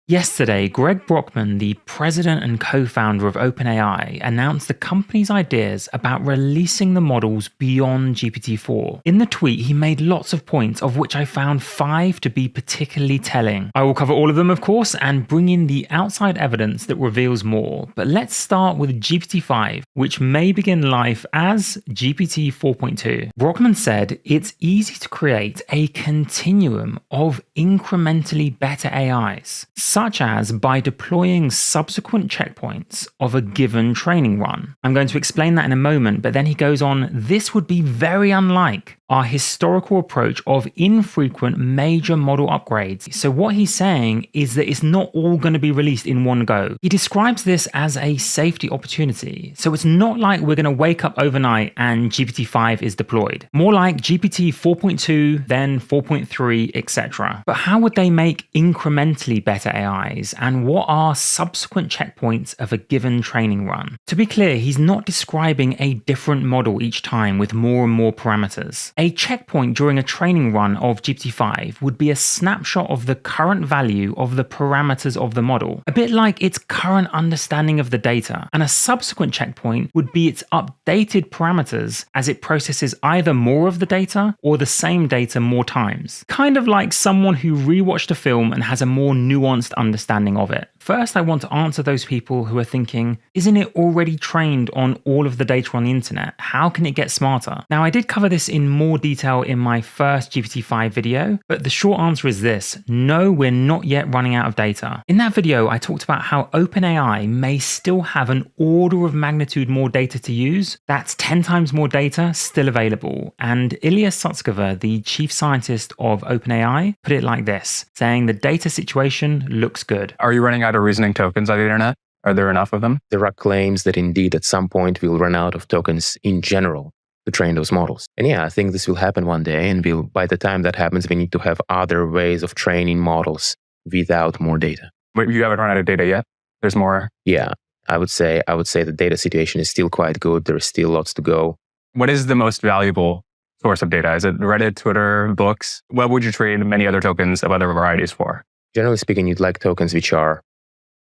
Yesterday, Greg Brockman, the president and co-founder of OpenAI, announced the company's ideas about releasing the models beyond GPT-4. In the tweet, he made lots of points, of which I found 5 to be particularly telling. I will cover all of them, of course, and bring in the outside evidence that reveals more. But let's start with GPT-5, which may begin life as GPT 4.2. Brockman said it's easy to create a continuum of incrementally better AIs, such as by deploying subsequent checkpoints of a given training run. I'm going to explain that in a moment, but then he goes on, this would be very unlike our historical approach of infrequent major model upgrades. So what he's saying is that it's not all going to be released in one go. He describes this as a safety opportunity. So it's not like we're going to wake up overnight and GPT-5 is deployed. More like GPT 4.2, then 4.3, etc. But how would they make incrementally better AIs? And what are subsequent checkpoints of a given training run? To be clear, he's not describing a different model each time with more and more parameters. A checkpoint during a training run of GPT-5 would be a snapshot of the current value of the parameters of the model, a bit like its current understanding of the data, and a subsequent checkpoint would be its updated parameters as it processes either more of the data or the same data more times. Kind of like someone who rewatched a film and has a more nuanced understanding of it. First, I want to answer those people who are thinking, isn't it already trained on all of the data on the internet? How can it get smarter? Now, I did cover this in more detail in my first GPT-5 video, but the short answer is this: no, we're not yet running out of data. In that video, I talked about how OpenAI may still have an order of magnitude more data to use. That's 10 times more data still available. And Ilya Sutskever, the chief scientist of OpenAI, put it like this, saying the data situation looks good. Are you running out of reasoning tokens on the internet? Are there enough of them? There are claims that indeed at some point we'll run out of tokens in general to train those models. And yeah, I think this will happen one day, and by the time that happens, we need to have other ways of training models without more data. Wait, you haven't run out of data yet? There's more? Yeah, I would say the data situation is still quite good. There is still lots to go. What is the most valuable source of data? Is it Reddit, Twitter, books? What would you trade many other tokens of other varieties for? Generally speaking, you'd like tokens which are,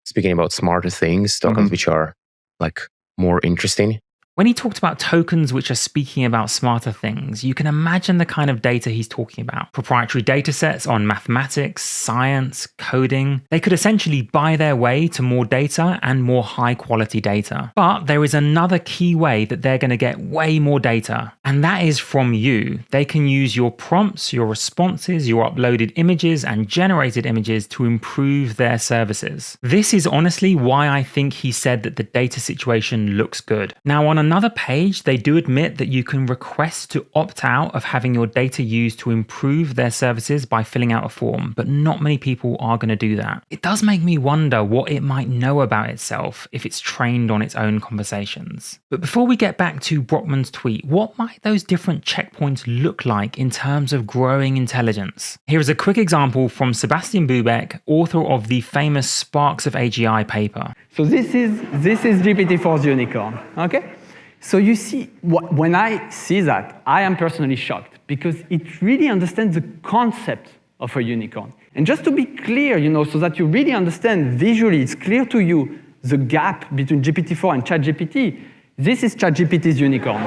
speaking about smarter things, tokens which are like more interesting. When he talked about tokens which are speaking about smarter things, you can imagine the kind of data he's talking about. Proprietary data sets on mathematics, science, coding. They could essentially buy their way to more data and more high quality data. But there is another key way that they're going to get way more data, and that is from you. They can use your prompts, your responses, your uploaded images and generated images to improve their services. This is honestly why I think he said that the data situation looks good. Now, on another page, they do admit that you can request to opt out of having your data used to improve their services by filling out a form, but not many people are going to do that. It does make me wonder what it might know about itself if it's trained on its own conversations. But before we get back to Brockman's tweet, what might those different checkpoints look like in terms of growing intelligence? Here is a quick example from Sebastian Bubeck, author of the famous Sparks of AGI paper. So this is GPT-4's unicorn, okay? So you see, when I see that, I am personally shocked because it really understands the concept of a unicorn. And just to be clear, so that you really understand visually, it's clear to you the gap between GPT-4 and ChatGPT. This is ChatGPT's unicorn.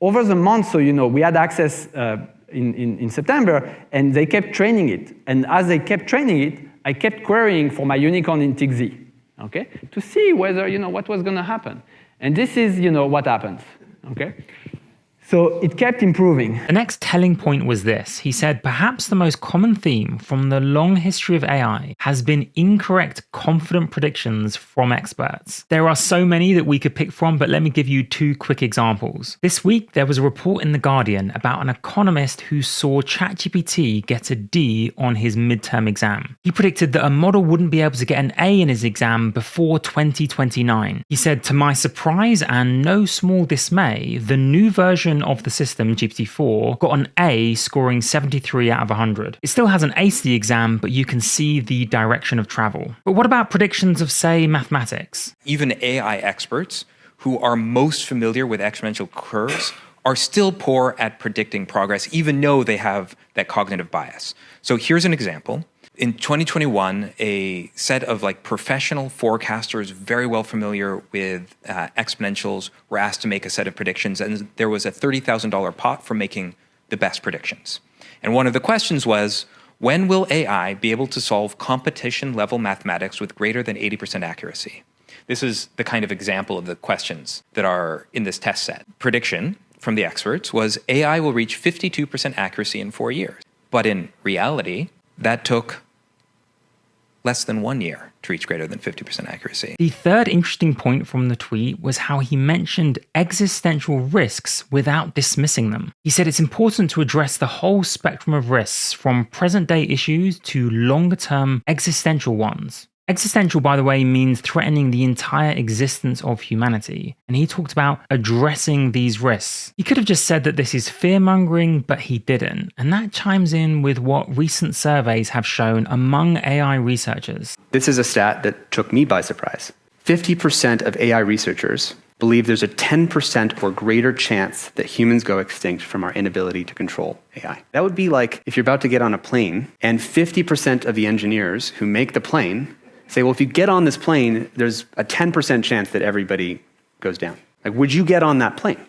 Over the month, we had access in September, and they kept training it. And as they kept training it, I kept querying for my unicorn in TXZ, okay, to see whether, what was going to happen. And this is, what happens, okay? So it kept improving. The next telling point was this. He said, perhaps the most common theme from the long history of AI has been incorrect, confident predictions from experts. There are so many that we could pick from, but let me give you 2 quick examples. This week, there was a report in The Guardian about an economist who saw ChatGPT get a D on his midterm exam. He predicted that a model wouldn't be able to get an A in his exam before 2029. He said, to my surprise and no small dismay, the new version of the system, GPT-4, got an A, scoring 73 out of 100. It still has an ace to the exam, but you can see the direction of travel. But what about predictions of, say, mathematics? Even AI experts who are most familiar with exponential curves are still poor at predicting progress, even though they have that cognitive bias. So here's an example. In 2021, a set of professional forecasters very well familiar with exponentials were asked to make a set of predictions, and there was a $30,000 pot for making the best predictions. And one of the questions was, when will AI be able to solve competition-level mathematics with greater than 80% accuracy? This is the kind of example of the questions that are in this test set. Prediction from the experts was AI will reach 52% accuracy in 4 years. But in reality, that took less than 1 year to reach greater than 50% accuracy. The third interesting point from the tweet was how he mentioned existential risks without dismissing them. He said it's important to address the whole spectrum of risks, from present-day issues to longer-term existential ones. Existential, by the way, means threatening the entire existence of humanity, and he talked about addressing these risks. He could have just said that this is fear-mongering, but he didn't, and that chimes in with what recent surveys have shown among AI researchers. This is a stat that took me by surprise. 50% of AI researchers believe there's a 10% or greater chance that humans go extinct from our inability to control AI. That would be like if you're about to get on a plane, and 50% of the engineers who make the plane say, well, if you get on this plane, there's a 10% chance that everybody goes down. Would you get on that plane?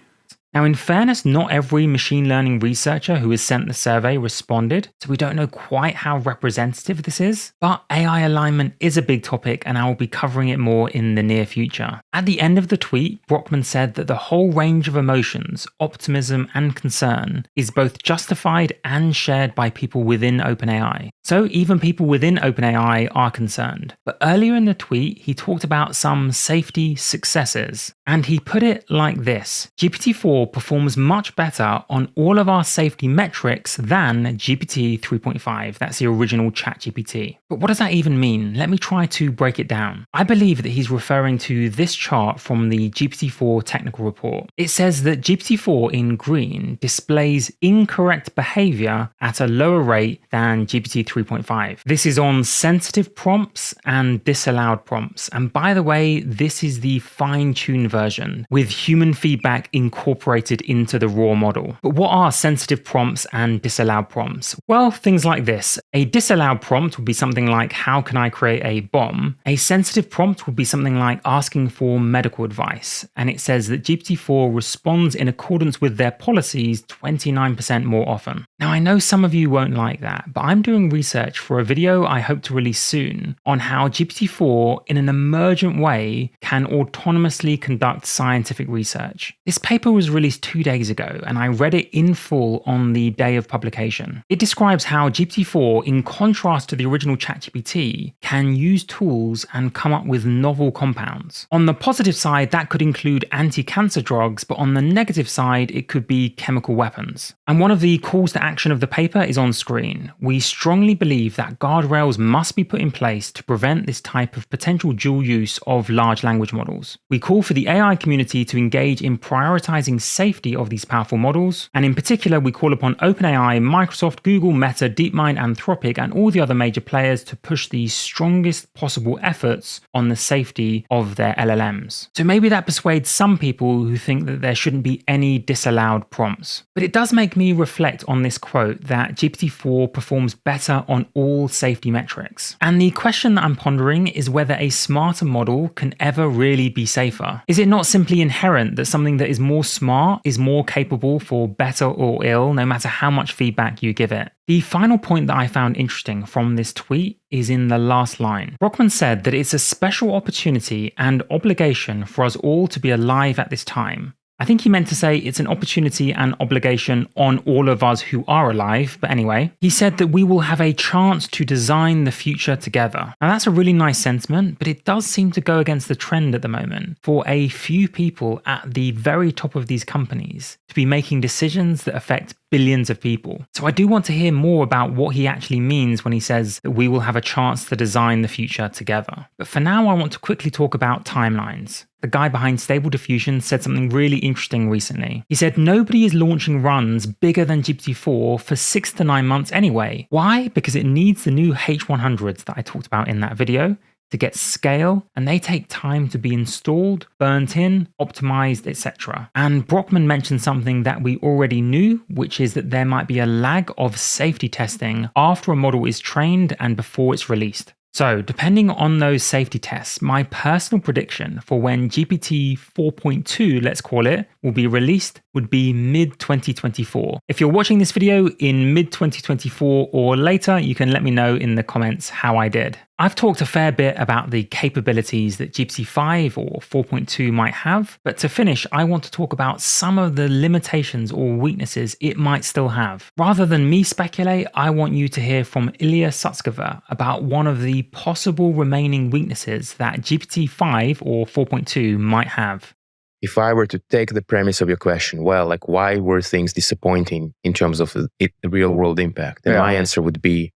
Now, in fairness, not every machine learning researcher who has sent the survey responded, so we don't know quite how representative this is. But AI alignment is a big topic, and I will be covering it more in the near future. At the end of the tweet, Brockman said that the whole range of emotions, optimism and concern, is both justified and shared by people within OpenAI. So even people within OpenAI are concerned. But earlier in the tweet, he talked about some safety successes, and he put it like this: GPT-4 performs much better on all of our safety metrics than GPT 3.5. That's the original ChatGPT. But what does that even mean? Let me try to break it down. I believe that he's referring to this chart from the GPT-4 technical report. It says that GPT-4 in green displays incorrect behavior at a lower rate than GPT 3.5. This is on sensitive prompts and disallowed prompts. And by the way, this is the fine-tuned version with human feedback incorporated into the raw model. But what are sensitive prompts and disallowed prompts? Well, things like this. A disallowed prompt would be something like, how can I create a bomb? A sensitive prompt would be something like asking for medical advice. And it says that GPT-4 responds in accordance with their policies 29% more often. Now, I know some of you won't like that, but I'm doing research for a video I hope to release soon on how GPT-4 in an emergent way can autonomously conduct scientific research. This paper was released 2 days ago, and I read it in full on the day of publication. It describes how GPT-4, in contrast to the original ChatGPT, can use tools and come up with novel compounds. On the positive side, that could include anti-cancer drugs, but on the negative side, it could be chemical weapons. And one of the calls to action of the paper is on screen. We strongly believe that guardrails must be put in place to prevent this type of potential dual use of large language models. We call for the AI community to engage in prioritizing safety of these powerful models, and in particular we call upon OpenAI, Microsoft, Google, Meta, DeepMind, Anthropic and all the other major players to push the strongest possible efforts on the safety of their LLMs. So maybe that persuades some people who think that there shouldn't be any disallowed prompts. But it does make me reflect on this quote that GPT-4 performs better on all safety metrics. And the question that I'm pondering is whether a smarter model can ever really be safer. Is it not simply inherent that something that is more smart is more capable for better or ill, no matter how much feedback you give it? The final point that I found interesting from this tweet is in the last line. Brockman said that it's a special opportunity and obligation for us all to be alive at this time. I think he meant to say it's an opportunity and obligation on all of us who are alive, but anyway. He said that we will have a chance to design the future together. Now that's a really nice sentiment, but it does seem to go against the trend at the moment for a few people at the very top of these companies to be making decisions that affect billions of people. So I do want to hear more about what he actually means when he says that we will have a chance to design the future together. But for now, I want to quickly talk about timelines. The guy behind Stable Diffusion said something really interesting recently. He said nobody is launching runs bigger than GPT-4 for 6 to 9 months anyway. Why? Because it needs the new H100s that I talked about in that video to get scale, and they take time to be installed, burnt in, optimized, etc. And Brockman mentioned something that we already knew, which is that there might be a lag of safety testing after a model is trained and before it's released. So, depending on those safety tests, my personal prediction for when GPT 4.2, let's call it, will be released would be mid-2024. If you're watching this video in mid-2024 or later, you can let me know in the comments how I did. I've talked a fair bit about the capabilities that GPT-5 or 4.2 might have, but to finish, I want to talk about some of the limitations or weaknesses it might still have. Rather than me speculate, I want you to hear from Ilya Sutskever about one of the possible remaining weaknesses that GPT-5 or 4.2 might have. If I were to take the premise of your question, well, like why were things disappointing in terms of the real world impact? And my answer would be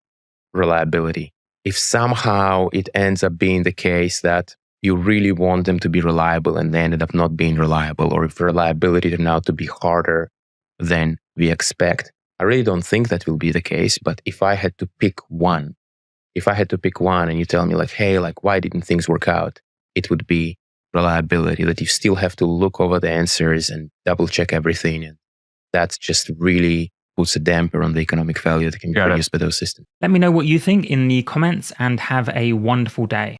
reliability. If somehow it ends up being the case that you really want them to be reliable and they ended up not being reliable, or if reliability turned out to be harder than we expect, I really don't think that will be the case. But if I had to pick one, and you tell me like, hey, like why didn't things work out? It would be reliability, that you still have to look over the answers and double check everything. And that just really puts a damper on the economic value that can be produced by those systems. Let me know what you think in the comments and have a wonderful day.